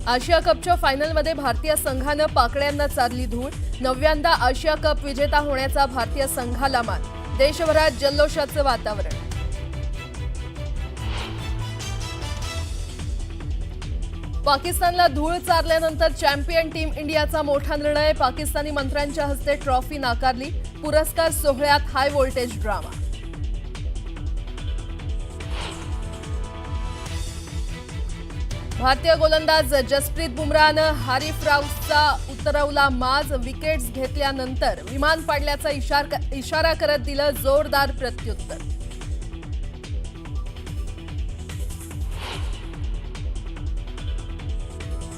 आशिया कपच्या फायनलमध्ये भारतीय संघानं पाकड्यांना चारली धूळ. 9व्यांदा आशिया कप विजेता होण्याचा भारतीय संघाला मान. देशभरात जल्लोषाचं वातावरण. पाकिस्तानला धूळ चारल्यानंतर चॅम्पियन टीम इंडियाचा मोठा निर्णय. पाकिस्तानी मंत्र्यांच्या हस्ते ट्रॉफी नाकारली. पुरस्कार सोहळ्यात हाय व्होल्टेज ड्रामा. भारतीय गोलंदाज जसप्रीत बुमराहनं हारिफ राऊतचा उतरवला माज. विकेट्स घेतल्यानंतर विमान पाडल्याचा इशारा करत दिलं जोरदार प्रत्युत्तर.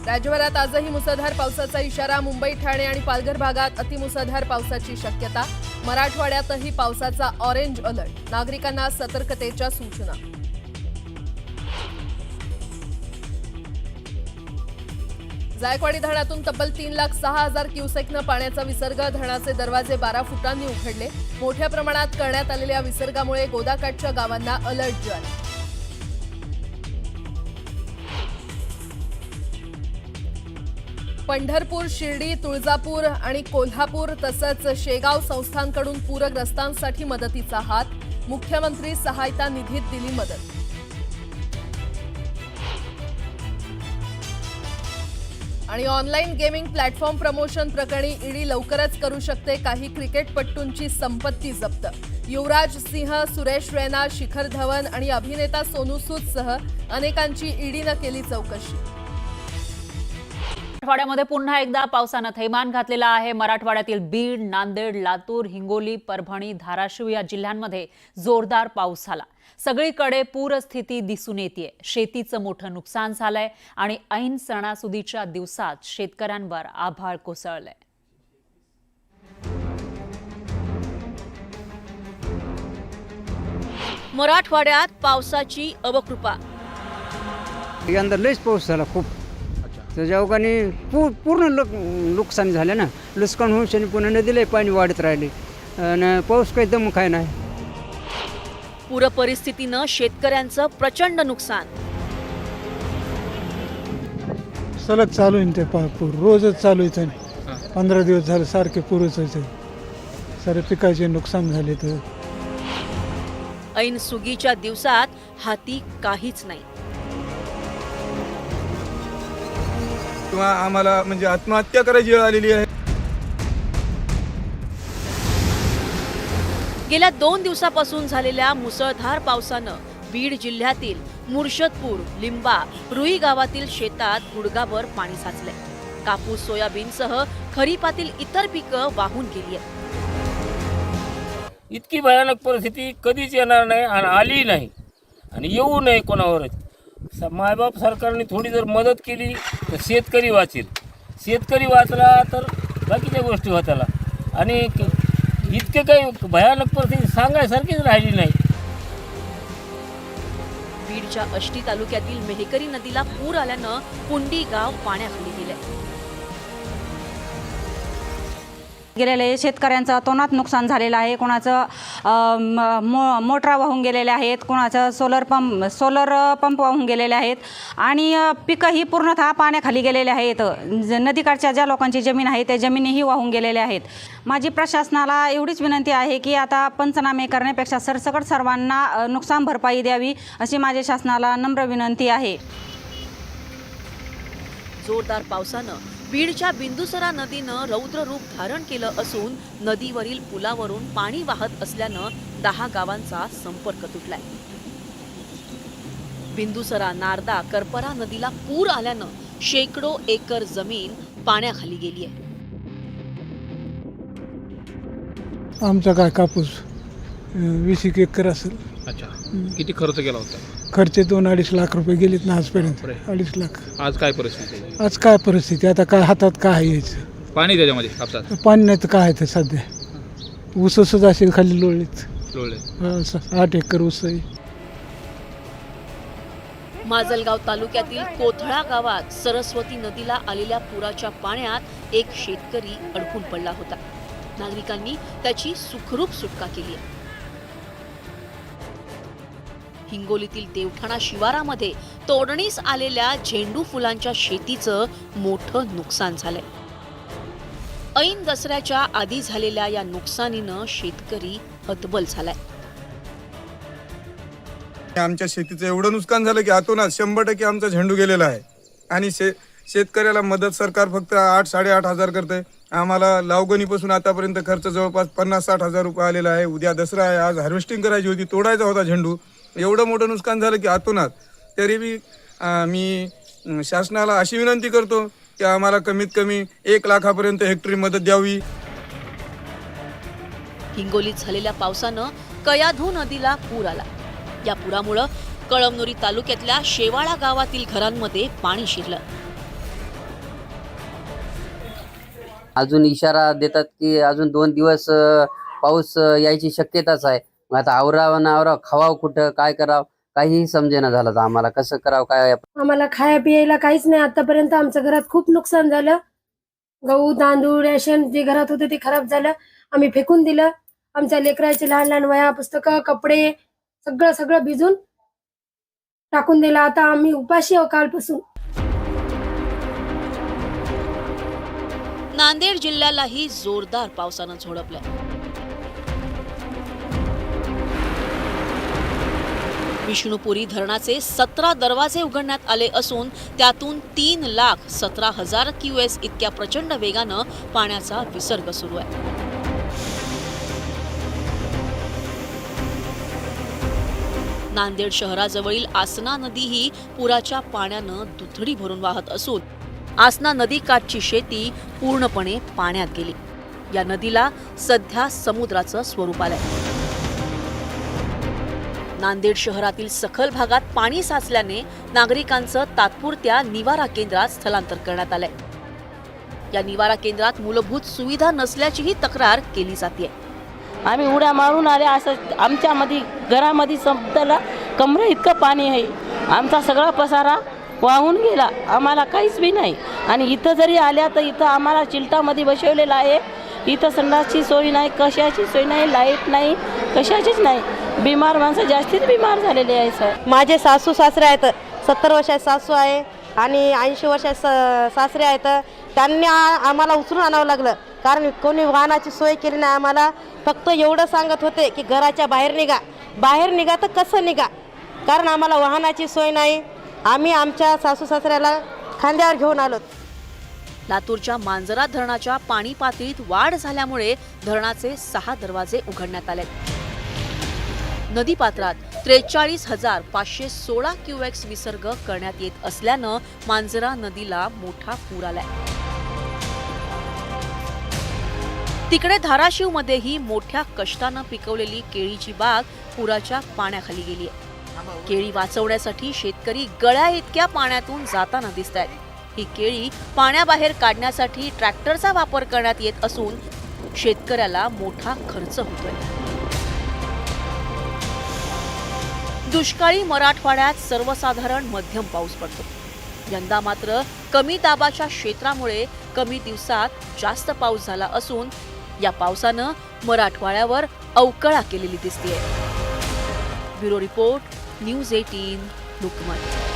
राज्यभरात आजही मुसळधार पावसाचा इशारा. मुंबई, ठाणे आणि पालघर भागात अतिमुसळधार पावसाची शक्यता. मराठवाड्यातही पावसाचा ऑरेंज अलर्ट. नागरिकांना सतर्कतेच्या सूचना. जायकवाडी धरणातून तब्बल 3,06,000 क्युसेकनं पाण्याचा विसर्ग. धरणाचे दरवाजे 12 फुटांनी उघडले. मोठ्या प्रमाणात करण्यात आलेल्या विसर्गामुळे गोदाकाठच्या गावांना अलर्ट जारी. पंढरपूर, शिर्डी, तुळजापूर आणि कोल्हापूर तसंच शेगाव संस्थांकडून पूरग्रस्तांसाठी मदतीचा हात. मुख्यमंत्री सहायता निधीत दिली मदत. आणि ऑनलाईन गेमिंग प्लॅटफॉर्म प्रमोशन प्रकरणी ईडी लवकरच करू शकते. काही क्रिकेटपटूंची संपत्ती जप्त. युवराज सिंह, सुरेश रैना, शिखर धवन आणि अभिनेता सोनू सूदसह अनेकांची ईडीनं केली चौकशी. मराठवाड्यामध्ये पुन्हा एकदा पावसानं थैमान घातलेला आहे. मराठवाड्यातील बीड, नांदेड, लातूर, हिंगोली, परभणी, धाराशिव या जिल्ह्यांमध्ये जोरदार पाऊस झाला. सगळीकडे पूरस्थिती दिसून येते. शेतीचं मोठं नुकसान झालंय आणि ऐन सणासुदीच्या दिवसात शेतकऱ्यांवर आभाळ कोसळलंय. मराठवाड्यात पावसाची अवकृपा. यंदा लयच पाऊस झाला खूप. त्याच्या अवघाने पूर्ण नुकसान झालं ना. लुस्कान होऊन शनी पुन्हा नदीला पाणी वाढत राहिले आणि पाऊस काही दम काय नाही. पूर परिस्थितीनं शेतकऱ्यांचं प्रचंड नुकसान. सलग चालू आहे ते पूर रोजच चालू आहे. 15 दिवस झाले सारखे पूरच आहे. सारे पिकाचे नुकसान झाले. तर ऐन सुगीच्या दिवसात हाती काहीच नाही. किंवा आम्हाला म्हणजे आत्महत्या करायची वेळ आलेली आहे. गेल्या 2 दिवसापासून झालेल्या मुसळधार पावसानं बीड जिल्ह्यातील मुर्शदपूर, लिंबा, रुई गावातील शेतात गुडघाभर पाणी साचलंय. कापूस, सोयाबीनसह खरीपातील इतर पिकं वाहून गेली आहेत. इतकी भयानक परिस्थिती कधीच येणार नाही आणि आली नाही आणि येऊ नये कोणावरच. मायबाप सरकारने थोडी जर मदत केली तर शेतकरी वाचेल. शेतकरी वाचला तर बाकीच्या गोष्टी होताला. आणि इतके काही भयानक परिस्थिती सांगायसारखीच राहिली नाही. बीडच्या आष्टी तालुक्यातील मेहकरी नदीला पूर आल्यानं पुंडी गाव पाण्याखाली गेले. गेलेले शेतकऱ्यांचं तोनात नुकसान झालेलं आहे. कोणाचं मोटरा वाहून गेलेले आहेत, कोणाचं सोलर पंप वाहून गेलेले आहेत आणि पिकंही पूर्णतः पाण्याखाली गेलेले आहेत. नदीकाठच्या ज्या लोकांची जमीन आहे त्या जमिनीही वाहून गेलेल्या आहेत. माझी प्रशासनाला एवढीच विनंती आहे की आता पंचनामे करण्यापेक्षा सरसकट सर्वांना नुकसान भरपाई द्यावी अशी माझ्या शासनाला नम्र विनंती आहे. जोरदार पावसानं बीडच्या बिंदुसरा नदीनं रौद्र रूप धारण केलं असून नदीवरील पुलावरून पाणी वाहत असल्यानं 10 गावांचा संपर्क तुटलाय. बिंदुसरा, नारदा, करपरा नदीला पूर आल्यानं शेकडो एकर जमीन पाण्याखाली गेली आहे. आमचा काय कापूस 20 एकर असेल. अच्छा, किती खर्च केला होता? खर्च 2-2.5 लाख रुपये गेलेत ना आजपर्यंत. 2.5 लाख. आज काय परिस्थिती? आज काय परिस्थिती आता काय हातात काय यायचं. पाणी त्याच्यामध्ये कापसात पाणी नाही तर काय आहे ते सध्या. ऊस सुद्धा असे खाली लोळलेत. 8 एकर ऊस आहे. माजलगाव तालुक्यातील कोथळा गावात सरस्वती नदीला आलेल्या पुराच्या पाण्यात एक शेतकरी अडकून पडला होता. नागरिकांनी त्याची सुखरूप सुटका केली आहे. हिंगोलीतील देवठाणा शिवारामध्ये तोडणीस आलेल्या झेंडू फुलांच्या शेतीचं मोठं नुकसान झालंय. ऐन दसऱ्याच्या आधी झालेल्या या नुकसानीनं शेतकरी हतबल झालाय. आमच्या शेतीचं एवढं नुकसान झालं की आतोनात 100% आमचा झेंडू गेलेला आहे. आणि शेतकऱ्याला मदत सरकार फक्त 8-8.5 हजार करते. आम्हाला लावगणीपासून आतापर्यंत खर्च जवळपास 50-60 हजार रुपये आलेला आहे. उद्या दसरा आहे, आज हार्वेस्टिंग करायची होती, तोडायचा होता झेंडू. एवढं मोठं नुकसान झालं की आतोनात. तरी बी मी शासनाला अशी विनंती करतो की आम्हाला कमीत कमी 1 लाखापर्यंत हेक्टरी मदत द्यावी. हिंगोलीत झालेल्या पावसानं कयाधू नदीला पूर आला. या पुरामुळं कळमनुरी तालुक्यातल्या शेवाळा गावातील घरांमध्ये पाणी शिरलं. अजून इशारा देतात की अजून 2 दिवस पाऊस यायची शक्यताच आहे. मग आता आवराव खावाव कुठं, काय करावं काहीही समजेना झालं. तर आम्हाला कसं करावं, काय आम्हाला खाया पियायला काहीच नाही. आतापर्यंत आमच्या घरात खूप नुकसान झालं. गहू तांदूळ रेशन जे घरात होते ते खराब झालं. आम्ही फेकून दिलं. आमच्या लेकराचे लहान लहान वह्या पुस्तकं कपडे सगळं भिजून टाकून दिलं. आता आम्ही उपाशी आहोत कालपासून. नांदेड जिल्ह्यालाही जोरदार पावसानं झोडपलंय. विष्णुपुरी धरणाचे 17 दरवाजे उघडण्यात आले असून त्यातून 3,17,000 क्यूएस इतक्या प्रचंड वेगानं पाण्याचा विसर्ग सुरू आहे. नांदेड शहराजवळील आसना नदी ही पुराच्या पाण्यानं दुथडी भरून वाहत असून आसना नदीकाठची शेती पूर्णपणे पाण्यात गेली. या नदीला सध्या समुद्राचं स्वरूप आलंय. नांदेड शहरातील सखल भागात पाणी साचल्याने नागरिकांचं तात्पुरत्या निवारा केंद्रात स्थलांतर करण्यात आलंय. या निवारा केंद्रात मूलभूत सुविधा नसल्याचीही तक्रार केली जाते. आम्ही उड्या मारून आले. असं आमच्यामध्ये घरामध्ये संपला कमरे इतकं पाणी आहे. आमचा सगळा पसारा वाहून गेला. आम्हाला काहीच बी नाही. आणि इथं जरी आल्या तर इथं आम्हाला चिलटामध्ये बसवलेलं आहे. इथं संडासची सोय नाही, कशाची सोय नाही, लाईट नाही, कशाचीच नाही. बिमार माणसं जास्तीच बिमार झालेले आहे सर. माझे सासू सासरे आहेत. 70 वर्षाचे सासू आहे आणि 80 वर्षाचे सासरे आहेत. त्यांनी आम्हाला उचलून आणावं लागलं कारण कोणी वाहनाची सोय केली नाही. आम्हाला फक्त एवढं सांगत होते की घराच्या बाहेर निघा तर कसं निघा, कारण आम्हाला वाहनाची सोय नाही. आम्ही आमच्या सासू सासऱ्याला खांद्यावर घेऊन आलो. लातूरच्या मांजरा धरणाच्या पाणी पातळीत वाढ झाल्यामुळे धरणाचे 6 दरवाजे उघडण्यात आले. नदीपात्रात 43,516 क्यूएक्स विसर्ग करण्यात येत असल्यानं मांजरा नदीला मोठा पूर आलाय. तिकडे धाराशिवमध्येही मोठ्या कष्टानं पिकवलेली केळीची बाग पुराच्या पाण्याखाली गेली आहे. केळी वाचवण्यासाठी शेतकरी गळ्या इतक्या पाण्यातून जाताना दिसत आहेत. ही केळी पाण्याबाहेर काढण्यासाठी ट्रॅक्टरचा वापर करण्यात येत असून शेतकऱ्याला मोठा खर्च होतोय. दुष्काळी मराठवाड्यात सर्वसाधारण मध्यम पाऊस पडतो. यंदा मात्र कमी दाबाच्या क्षेत्रामुळे कमी दिवसात जास्त पाऊस झाला असून या पावसानं मराठवाड्यावर अवकळा केलेली दिसतेय. Bureau report, news 18 Lokmat.